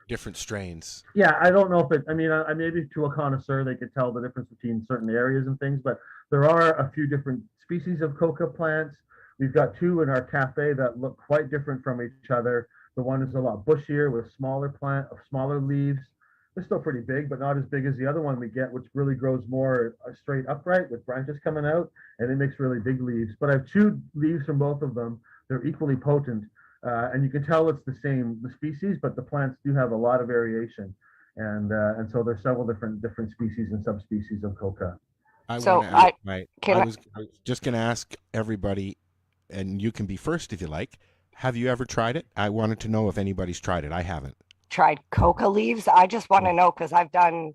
different strains. Yeah, I don't know if it. I mean, maybe to a connoisseur they could tell the difference between certain areas and things, but there are a few different species of coca plants. We've got two in our cafe that look quite different from each other. The one is a lot bushier with smaller leaves. They're still pretty big, but not as big as the other one we get, which really grows more straight upright with branches coming out, and it makes really big leaves. But I've chewed leaves from both of them. They're equally potent. And you can tell it's the species, but the plants do have a lot of variation. And so there's several different species and subspecies of coca. I was just going to ask everybody, and you can be first if you like. Have you ever tried it? I wanted to know if anybody's tried it. I haven't. Tried coca leaves. I just want to know, because I've done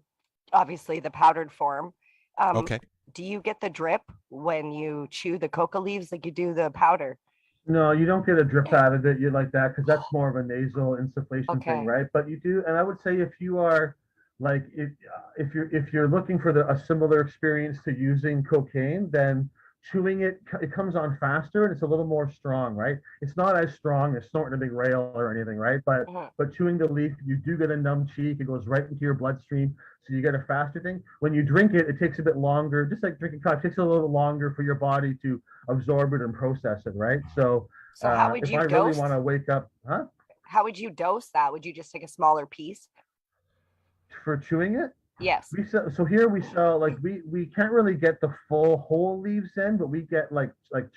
obviously the powdered form. Okay. Do you get the drip when you chew the coca leaves like you do the powder? No, you don't get a drip out of it. You like that because that's more of a nasal insufflation thing, right? But you do, and I would say if you are like if you're looking for a similar experience to using cocaine, then chewing it comes on faster and it's a little more strong, right? It's not as strong as snorting a big rail or anything, right? But chewing the leaf, you do get a numb cheek. It goes right into your bloodstream, so you get a faster thing. When you drink it, it takes a bit longer, just like drinking coffee. It takes a little longer for your body to absorb it and process it, right? So how would you if I really want to wake up, how would you dose that? Would you just take a smaller piece for chewing it? Yes. So here we sell, like, we can't really get the full whole leaves in, but we get like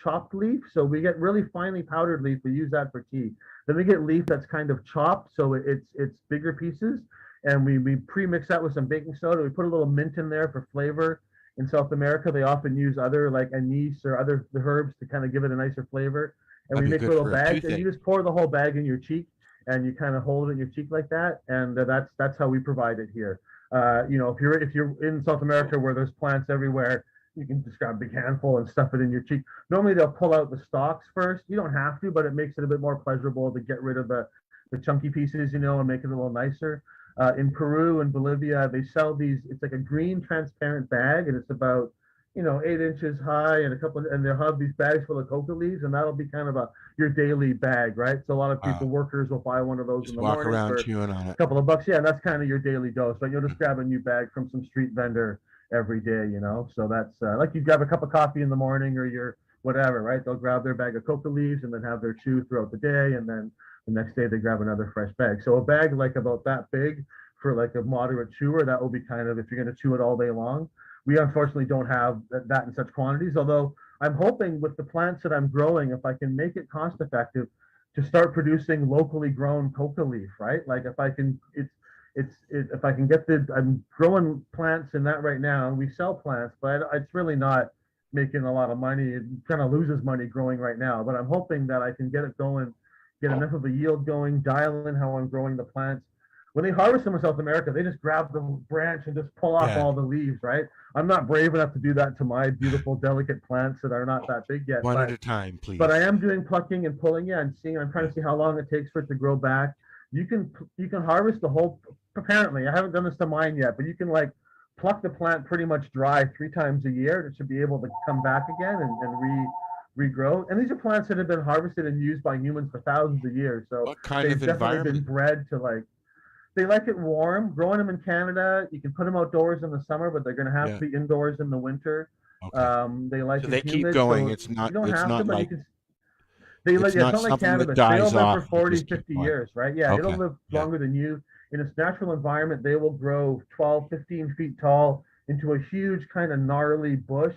chopped leaf. So we get really finely powdered leaf. We use that for tea. Then we get leaf that's kind of chopped, so it's bigger pieces, and we pre-mix that with some baking soda. We put a little mint in there for flavor. In South America, they often use other like anise or other herbs to kind of give it a nicer flavor. And we make little bags, and you just pour the whole bag in your cheek, and you kind of hold it in your cheek like that, and that's how we provide it here. If you're in South America where there's plants everywhere, you can just grab a big handful and stuff it in your cheek. Normally they'll pull out the stalks first. You don't have to, but it makes it a bit more pleasurable to get rid of the chunky pieces, and make it a little nicer. In Peru and Bolivia, they sell these. It's like a green transparent bag, and it's about 8 inches high, and they'll have these bags full of coca leaves, and that'll be kind of your daily bag, right? So a lot of people, workers, will buy one of those in the morning around for chewing on it. a couple of bucks. Yeah, and that's kind of your daily dose. But you'll just grab a new bag from some street vendor every day, So that's like you grab a cup of coffee in the morning or your whatever, right? They'll grab their bag of coca leaves and then have their chew throughout the day, and then the next day they grab another fresh bag. So a bag like about that big for like a moderate chewer, that will be kind of, if you're going to chew it all day long. We unfortunately don't have that in such quantities, although I'm hoping with the plants that I'm growing, if I can make it cost effective, to start producing locally grown coca leaf, right? Like if I can, if I can get I'm growing plants in that right now, and we sell plants, but it's really not making a lot of money. It kind of loses money growing right now, but I'm hoping that I can get it going, get enough of a yield going, dial in how I'm growing the plants. When they harvest them in South America, they just grab the branch and just pull off all the leaves, right? I'm not brave enough to do that to my beautiful, delicate plants that are not that big yet. One at a time, please. But I am doing plucking and pulling, I'm trying to see how long it takes for it to grow back. You can harvest the whole, apparently, I haven't done this to mine yet, but you can like pluck the plant pretty much dry 3 times a year. It should be able to come back again and regrow. And these are plants that have been harvested and used by humans for thousands of years. So what kind of definitely been bred to like, they like it warm. Growing them in Canada, you can put them outdoors in the summer, but they're going to have to be indoors in the winter. Okay. They like so they humid, keep going. So it's not. You don't It's have not to, but like. it's not like cannabis. They'll live for 40, 50 going. years, right? Yeah, it'll live longer than you. In its natural environment, they will grow 12, 15 feet tall into a huge kind of gnarly bush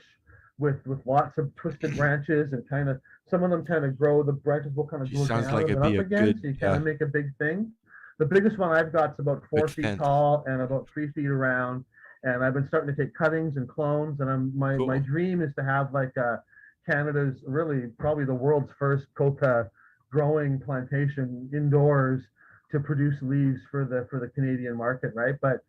with lots of twisted branches, and kind of some of them kind of grow. The branches will kind of grow sounds down like and it'd up be a again, good, so you kind of make a big thing. The biggest one I've got is about 4 feet fence. tall and about 3 feet around. And I've been starting to take cuttings and clones. And my dream is to have like Canada's, really probably the world's first coca growing plantation indoors to produce leaves for the Canadian market, right? But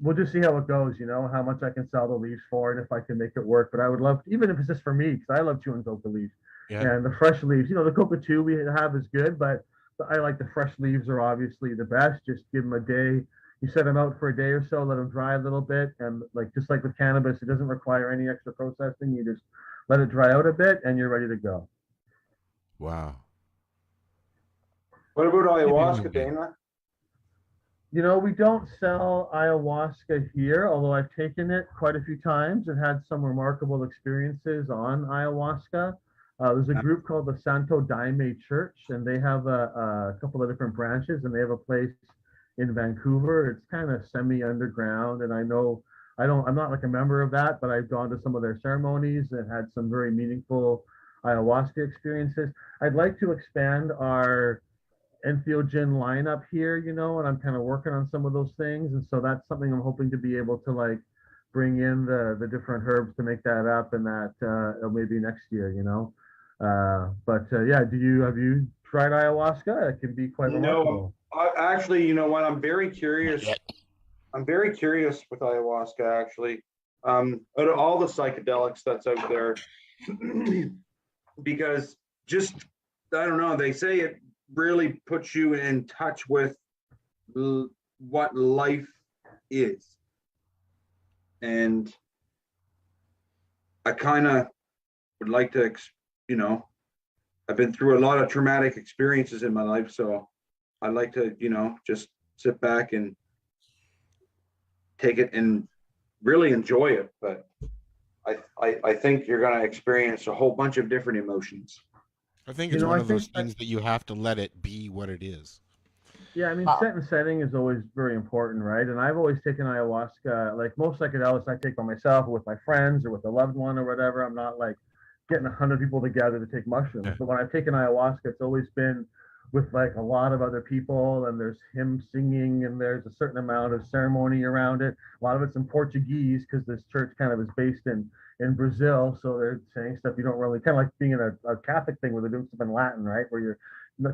we'll just see how it goes, how much I can sell the leaves for and if I can make it work. But I would love, even if it's just for me, because I love chewing coca leaves. Yeah. And the fresh leaves, the coca chew we have is good, but I like the fresh leaves are obviously the best. Just give them a day. You set them out for a day or so, let them dry a little bit. And just like with cannabis, it doesn't require any extra processing. You just let it dry out a bit and you're ready to go. Wow. What about ayahuasca, Dana? We don't sell ayahuasca here, although I've taken it quite a few times and had some remarkable experiences on ayahuasca. There's a group called the Santo Daime Church, and they have a couple of different branches, and they have a place in Vancouver. It's kind of semi-underground, and I'm not like a member of that, but I've gone to some of their ceremonies and had some very meaningful ayahuasca experiences. I'd like to expand our entheogen lineup here, and I'm kind of working on some of those things. And so that's something I'm hoping to be able to like bring in the different herbs to make that up, and that maybe next year, but yeah, have you tried ayahuasca? It can be quite remarkable. Actually, you know what? I'm very curious. I'm very curious with ayahuasca, actually. Out of all the psychedelics that's out there, because just, I don't know, they say it really puts you in touch with what life is. And I kind of would like to, I've been through a lot of traumatic experiences in my life, so I'd like to, just sit back and take it and really enjoy it. But I think you're going to experience a whole bunch of different emotions. I think it's one of those things that you have to let it be what it is. Yeah, I mean, set and setting is always very important, right? And I've always taken ayahuasca, like most psychedelics I take by myself or with my friends or with a loved one or whatever. I'm not like getting 100 people together to take mushrooms. Yeah. But when I've taken ayahuasca, it's always been with like a lot of other people, and there's hymn singing, and there's a certain amount of ceremony around it. A lot of it's in Portuguese because this church kind of is based in Brazil, so they're saying stuff you don't really, kind of like being in a Catholic thing where they're doing stuff in Latin, right? Where you're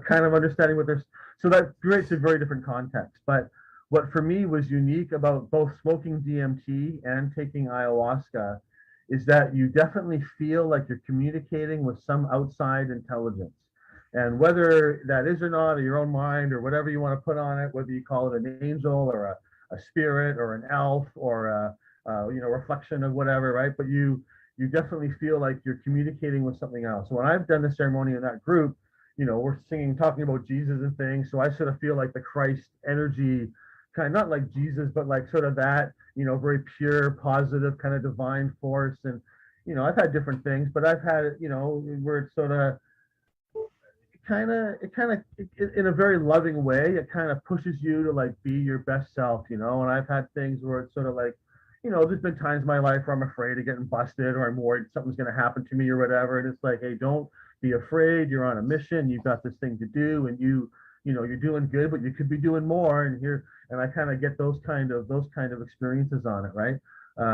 kind of understanding what there's, so that creates a very different context. But what for me was unique about both smoking DMT and taking ayahuasca is that you definitely feel like you're communicating with some outside intelligence. And whether that is or not, or your own mind, or whatever you want to put on it, whether you call it an angel or a spirit or an elf or a reflection of whatever, right? But you definitely feel like you're communicating with something else. When I've done the ceremony in that group, we're singing, talking about Jesus and things. So I sort of feel like the Christ energy, kind of not like Jesus, but like sort of that, very pure, positive kind of divine force. And, I've had different things, but I've had it, where it's sort of, in a very loving way, it kind of pushes you to like be your best self, and I've had things where it's sort of like, there's been times in my life where I'm afraid of getting busted, or I'm worried something's going to happen to me or whatever. And it's like, hey, don't be afraid. You're on a mission. You've got this thing to do, and you're doing good, but you could be doing more. And I kind of get those kind of experiences on it, right?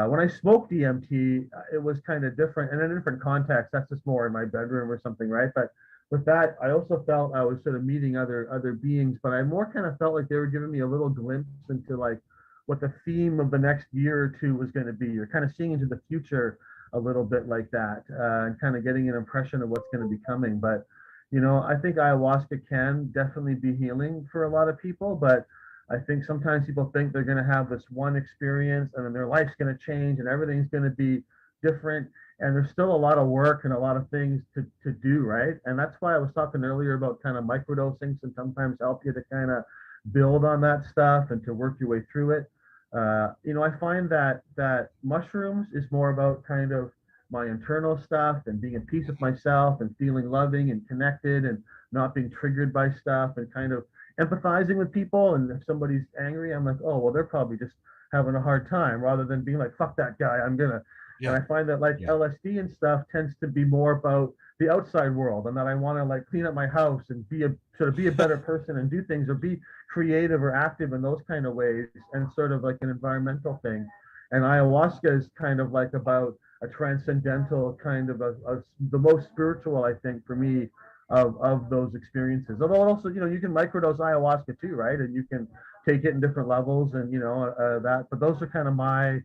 When I smoked DMT, it was kind of different, and in a different context. That's just more in my bedroom or something, right? But with that, I also felt I was sort of meeting other beings, but I more kind of felt like they were giving me a little glimpse into like what the theme of the next year or two was going to be. You're kind of seeing into the future a little bit like that, and kind of getting an impression of what's going to be coming. But, I think ayahuasca can definitely be healing for a lot of people, but I think sometimes people think they're going to have this one experience and then their life's going to change and everything's going to be different. And there's still a lot of work and a lot of things to do, right? And that's why I was talking earlier about kind of microdosing can sometimes help you to kind of build on that stuff and to work your way through it. I find that mushrooms is more about kind of my internal stuff and being at peace with myself and feeling loving and connected and not being triggered by stuff and kind of empathizing with people. And if somebody's angry, I'm like, oh, well, they're probably just having a hard time, rather than being like, fuck that guy, I'm gonna. Yeah. And I find that like LSD and stuff tends to be more about the outside world, and that I want to like clean up my house and be a better person and do things or be creative or active in those kind of ways, and sort of like an environmental thing. And ayahuasca is kind of like about a transcendental kind of the most spiritual, I think, for me, of those experiences. Although also, you can microdose ayahuasca too, right? And you can take it in different levels and, that, but those are kind of my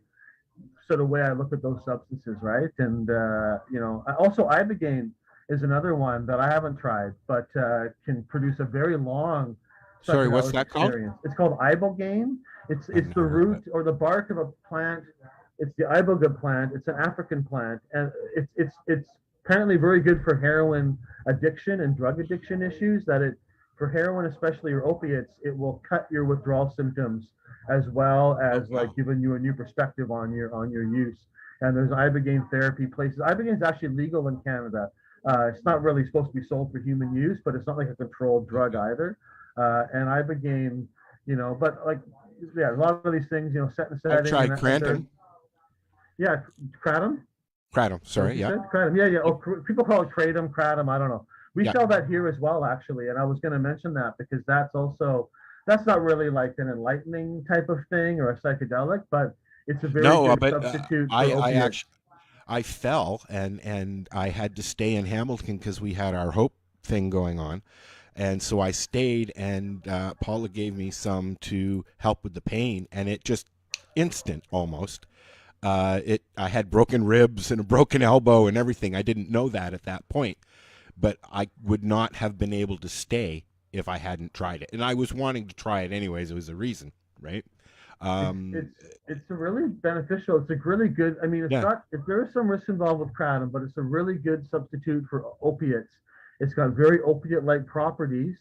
sort of way I look at those substances, right? And, also ibogaine is another one that I haven't tried, but can produce a very long. Sorry, what's that experience. called? It's called ibogaine. It's the root or the bark of a plant. It's the iboga plant. It's an African plant, and it's apparently very good for heroin addiction and drug addiction issues. For heroin especially, or opiates, it will cut your withdrawal symptoms as well as like giving you a new perspective on your use. And there's ibogaine therapy places. Ibogaine is actually legal in Canada. It's not really supposed to be sold for human use, but it's not like a controlled drug either. And ibogaine, but like, yeah, a lot of these things, set and setting. I've tried kratom. Yeah, kratom. Kratom, sorry, yeah. Kratom, yeah. Oh, people call it kratom, I don't know. We Yeah. sell that here as well, actually. And I was going to mention that because that's not really like an enlightening type of thing or a psychedelic, but it's a very No, good but substitute for I opiates. actually I fell and I had to stay in Hamilton because we had our Hope thing going on, and so I stayed. And Paula gave me some to help with the pain, and it just instant almost. I had broken ribs and a broken elbow and everything. I didn't know that at that point, but I would not have been able to stay if I hadn't tried it. And I was wanting to try it anyways. It was a reason, right? It's a really beneficial. It's a really good. I mean, it's not. If there is some risk involved with kratom, but it's a really good substitute for opiates. It's got very opiate-like properties,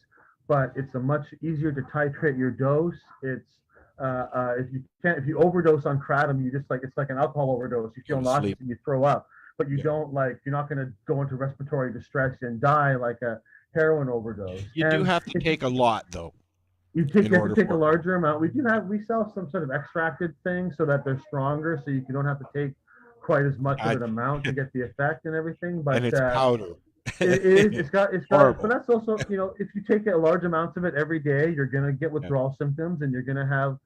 but it's a much easier to titrate your dose. It's if you overdose on kratom, you just it's like an alcohol overdose. You feel nauseous and you throw up, but you don't you're not going to go into respiratory distress and die like a heroin overdose. You do have to take a lot though. You have to take a larger amount. We sell some sort of extracted thing so that they're stronger, so you don't have to take quite as much of an amount to get the effect and everything. But and it's powder. It is. It's got. But that's also, if you take a large amounts of it every day, you're gonna get withdrawal symptoms, and you're gonna have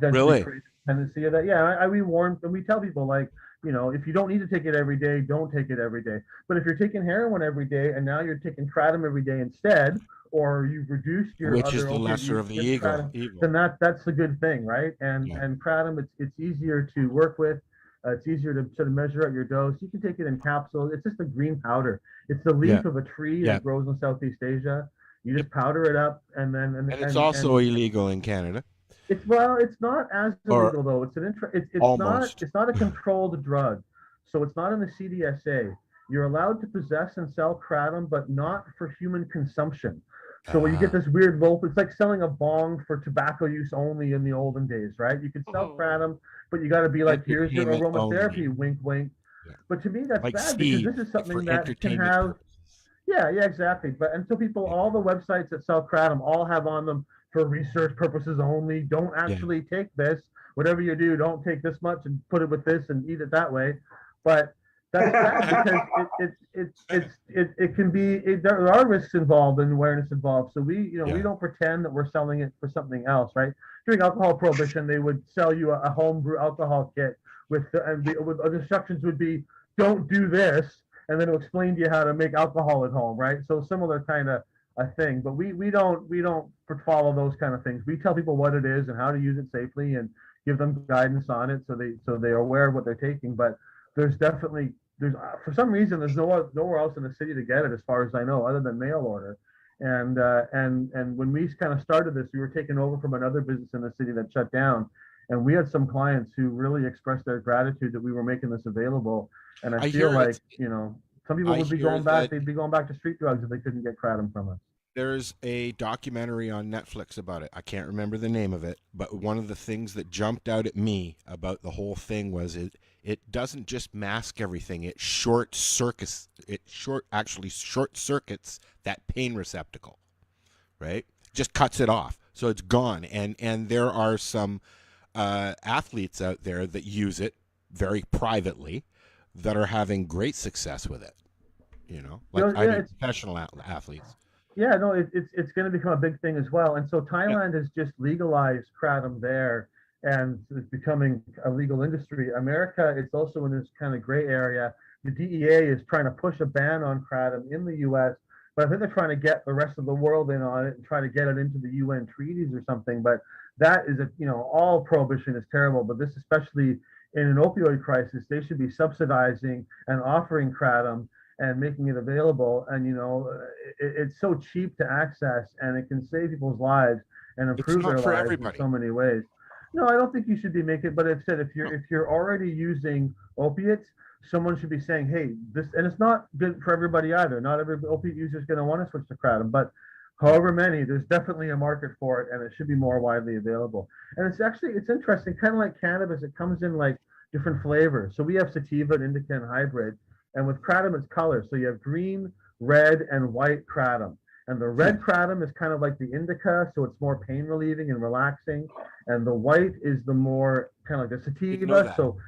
Really? tendency of that. Yeah, we warn and we tell people if you don't need to take it every day, don't take it every day. But if you're taking heroin every day and now you're taking kratom every day instead, or you've reduced your which is the lesser of the evil, then that's a good thing, right? And kratom, it's easier to work with. It's easier to sort of measure out your dose. You can take it in capsules. It's just a green powder. It's the leaf of a tree that grows in Southeast Asia. You just powder it up, and it's also illegal in Canada. It's not as illegal though. It's not a controlled drug, so it's not in the CDSA. You're allowed to possess and sell kratom, but not for human consumption. So when you get this weird loop, it's like selling a bong for tobacco use only in the olden days, right? You could sell kratom, but you got to be like, here's your aromatherapy, wink, wink. Yeah. But to me, that's bad because this is something that can have. Yeah, exactly. But and so people, all the websites that sell kratom all have on them for research purposes only. Don't actually take this. Whatever you do, don't take this much and put it with this and eat it that way. But that's bad because it can be there are risks involved and awareness involved. So we don't pretend that we're selling it for something else, right? During alcohol prohibition, they would sell you a homebrew alcohol kit with the instructions would be don't do this, and then it'll explain to you how to make alcohol at home, right? So similar kind of a thing, but we don't follow those kind of things. We tell people what it is and how to use it safely and give them guidance on it so they are aware of what they're taking. But there's for some reason there's nowhere else in the city to get it as far as I know other than mail order. And when we kind of started this, we were taken over from another business in the city that shut down, and we had some clients who really expressed their gratitude that we were making this available. And I feel like some people would be going back. They'd be going back to street drugs if they couldn't get kratom from us. There's a documentary on Netflix about it. I can't remember the name of it, but one of the things that jumped out at me about the whole thing was it doesn't just mask everything. It short circuits that pain receptacle, right? Just cuts it off, so it's gone. And there are some athletes out there that use it very privately that are having great success with it. Professional athletes. Yeah, no, it's going to become a big thing as well. And so Thailand has just legalized kratom there, and it's becoming a legal industry. America, it's also in this kind of gray area. The DEA is trying to push a ban on kratom in the U.S., but I think they're trying to get the rest of the world in on it and try to get it into the UN treaties or something. But that is all prohibition is terrible, but this, especially in an opioid crisis, they should be subsidizing and offering kratom and making it available. And it's so cheap to access, and it can save people's lives and improve their lives in so many ways. No, I don't think you should be making. But I've said if you're already using opiates, someone should be saying, hey, this, and it's not good for everybody either. Not every opiate user is going to want to switch to kratom, but however many, there's definitely a market for it, and it should be more widely available. And it's interesting, kind of like cannabis. It comes in like different flavors. So we have sativa, indica, and hybrid. And with kratom, it's color. So you have green, red, and white kratom. And the red kratom is kind of like the indica, so it's more pain relieving and relaxing. And the white is the more kind of like the sativa. So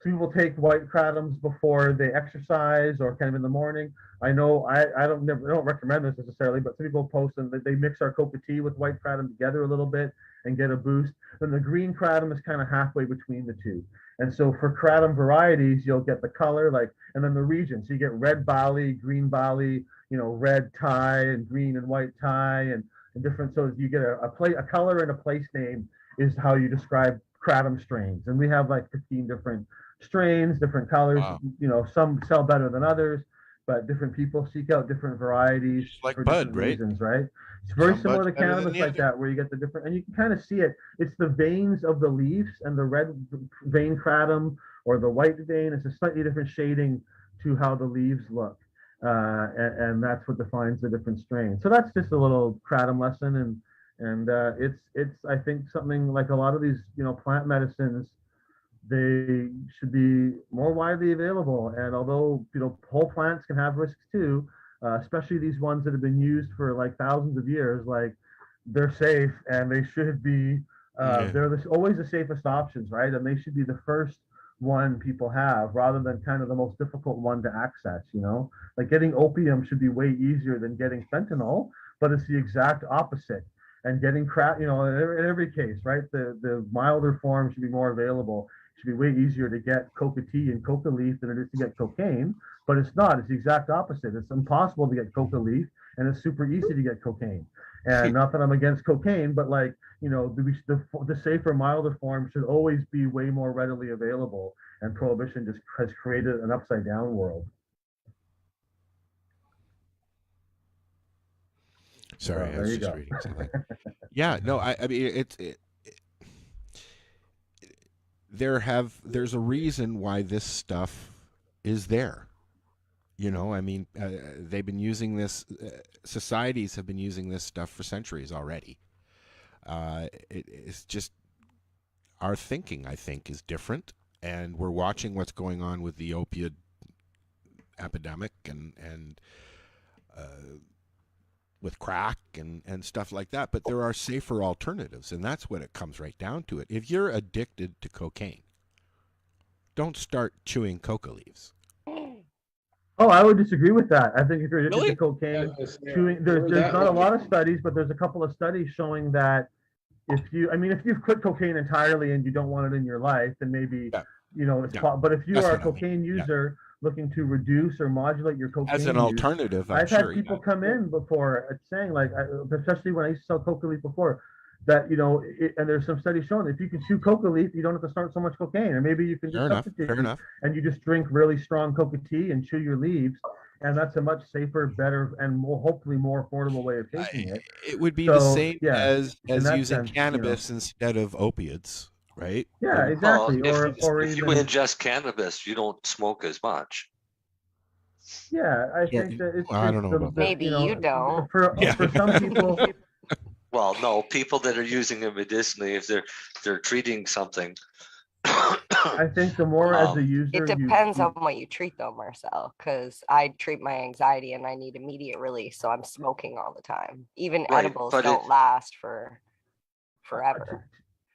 some people take white kratom before they exercise or kind of in the morning. I know I don't recommend this necessarily, but some people post and they mix our coca tea with white kratom together a little bit and get a boost. Then the green kratom is kind of halfway between the two. And so for kratom varieties, you'll get the color and then the region. So you get red Bali, green Bali, red Thai and green and white Thai and different. So you get a color and a place name is how you describe kratom strains. And we have like 15 different strains, different colors. Wow. Some sell better than others, but different people seek out different varieties like for bud, different right? reasons, right? It's very Some similar to bud's better than cannabis the like other. that, where you get the different, and you can kind of see it. It's the veins of the leaves, and the red vein kratom or the white vein. It's a slightly different shading to how the leaves look, and that's what defines the different strains. So that's just a little kratom lesson, and it's I think something like a lot of these plant medicines, they should be more widely available. And although whole plants can have risks too, especially these ones that have been used for like thousands of years, like they're safe and they should be. They're always the safest options, right? And they should be the first one people have, rather than kind of the most difficult one to access. Like getting opium should be way easier than getting fentanyl, but it's the exact opposite. And getting crap, in every case, right? The milder form should be more available. It should be way easier to get coca tea and coca leaf than it is to get cocaine, but it's not. It's the exact opposite. It's impossible to get coca leaf, and it's super easy to get cocaine. And not that I'm against cocaine, but the safer, milder form should always be way more readily available. And prohibition just has created an upside down world. Sorry, I was just reading something. Yeah, no, I mean there's a reason why this stuff is there. I mean, they've been using this. Societies have been using this stuff for centuries already. It's just our thinking, I think, is different, and we're watching what's going on with the opioid epidemic and with crack and stuff like that. But there are safer alternatives, and that's what it comes right down to it. If you're addicted to cocaine, don't start chewing coca leaves. Oh, I would disagree with that. I think if you're addicted to cocaine, there's not a lot of studies, but there's a couple of studies showing that if you've quit cocaine entirely and you don't want it in your life, then maybe but if you are a cocaine user looking to reduce or modulate your cocaine as an alternative, I've had people come in before saying, like, especially when I used to sell coca leaf before, that and there's some studies showing that if you can chew coca leaf, you don't have to start so much cocaine, or maybe you can just substitute and you just drink really strong coca tea and chew your leaves, and that's a much safer, better, and hopefully more affordable way of taking it. It would be the same as using cannabis instead of opiates, right? Yeah, exactly. Well, or if you ingest cannabis, you don't smoke as much. Yeah, I think that it's I don't know about that. Maybe you don't. For some people. Well, no, people that are using it medicinally, if they're treating something. I think the more as a user, it depends on what you treat, though, Marcel. Because I treat my anxiety and I need immediate release, so I'm smoking all the time. Even edibles don't last for forever.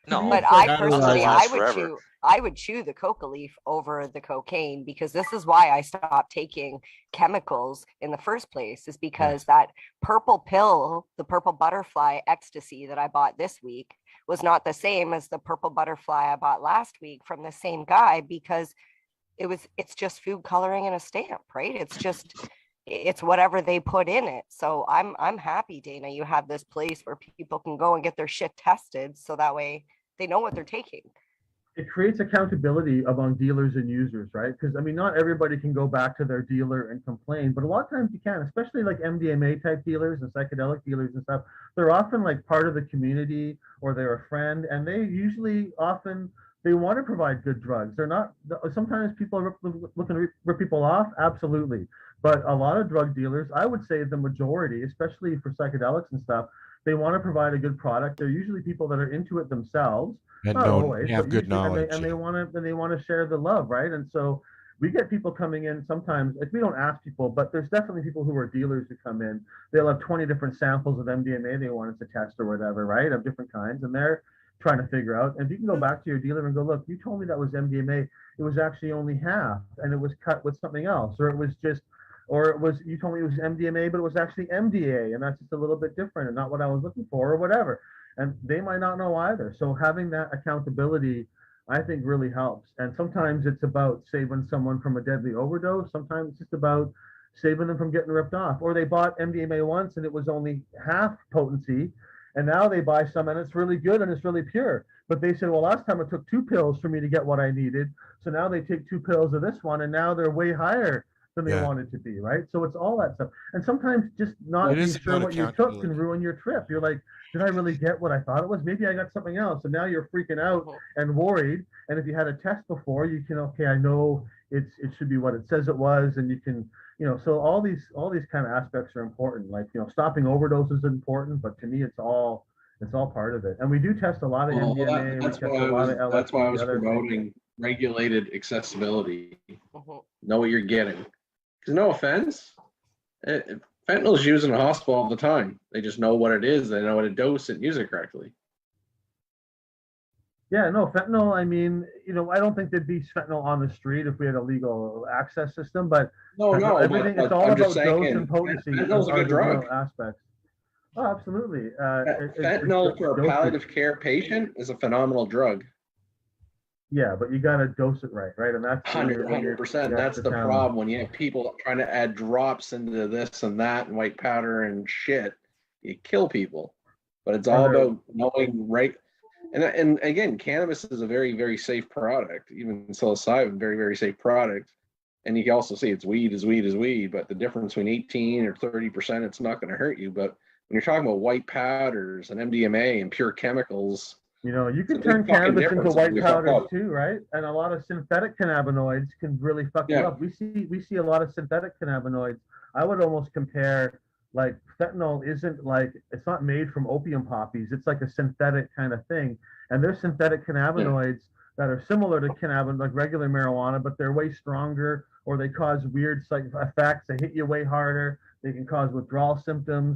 No, but I personally, I would chew the coca leaf over the cocaine, because this is why I stopped taking chemicals in the first place, is because that purple pill, the purple butterfly ecstasy that I bought this week, was not the same as the purple butterfly I bought last week from the same guy, because it's just food coloring and a stamp, right? It's whatever they put in it. So I'm happy, Dana, you have this place where people can go and get their shit tested, so that way they know what they're taking. It creates accountability among dealers and users, right? Because not everybody can go back to their dealer and complain, but a lot of times you can, especially like MDMA type dealers and psychedelic dealers and stuff. They're often like part of the community, or they're a friend, and they usually they want to provide good drugs. They're not. Sometimes people are looking to rip people off, absolutely. But a lot of drug dealers, I would say the majority, especially for psychedelics and stuff, they want to provide a good product. They're usually people that are into it themselves, and not always, have good knowledge, and they want to share the love, right? And so we get people coming in sometimes. Like, we don't ask people, but there's definitely people who are dealers who come in. They'll have 20 different samples of MDMA they want us to test or whatever, right, of different kinds, and trying to figure out. And if you can go back to your dealer and go, look, you told me that was MDMA. It was actually only half, and it was cut with something else, or it was just, or it was, you told me it was MDMA, but it was actually MDA, and that's just a little bit different and not what I was looking for, or whatever. And they might not know either. So having that accountability, I think, really helps. And sometimes it's about saving someone from a deadly overdose. Sometimes it's just about saving them from getting ripped off. Or they bought MDMA once and it was only half potency, and now they buy some and it's really good and it's really pure. But they said, well, last time it took 2 pills for me to get what I needed. So now they take 2 pills of this one and now they're way higher than they wanted to be, right? So it's all that stuff. And sometimes just not being sure what you took can ruin your trip. You're like, did I really get what I thought it was? Maybe I got something else. And now you're freaking out and worried. And if you had a test before, you can, okay, I know it should be what it says it was. And you can, you know, so all these kind of aspects are important. Like, you know, stopping overdoses is important, but to me, it's all part of it. And we do test a lot of MDMA. That's why I was promoting regulated accessibility. Know what you're getting. Because no offense, fentanyl is used in a hospital all the time. They just know what it is. They know how to dose it and use it correctly. Yeah, no, fentanyl, I mean, you know, I don't think there'd be fentanyl on the street if we had a legal access system, but everything, it's all about dose and potency. Fentanyl's a good drug. Aspects. Oh, absolutely. Fentanyl for a palliative care patient is a phenomenal drug. Yeah, but you got to dose it right? And that's 100%. That's the problem when you have people trying to add drops into this and that and white powder and shit. You kill people. But it's all about knowing right. And again, cannabis is a very, very safe product. Even psilocybin, very, very safe product. And you can also see it's weed is weed is weed. But the difference between 18 or 30%, it's not going to hurt you. But when you're talking about white powders and MDMA and pure chemicals, you know, you can turn cannabis into white powders too, right? And a lot of synthetic cannabinoids can really fuck you up. We see a lot of synthetic cannabinoids. I would almost compare, like, fentanyl isn't like, it's not made from opium poppies. It's like a synthetic kind of thing. And there's synthetic cannabinoids that are similar to cannabis, like regular marijuana, but they're way stronger, or they cause weird side effects. They hit you way harder. They can cause withdrawal symptoms.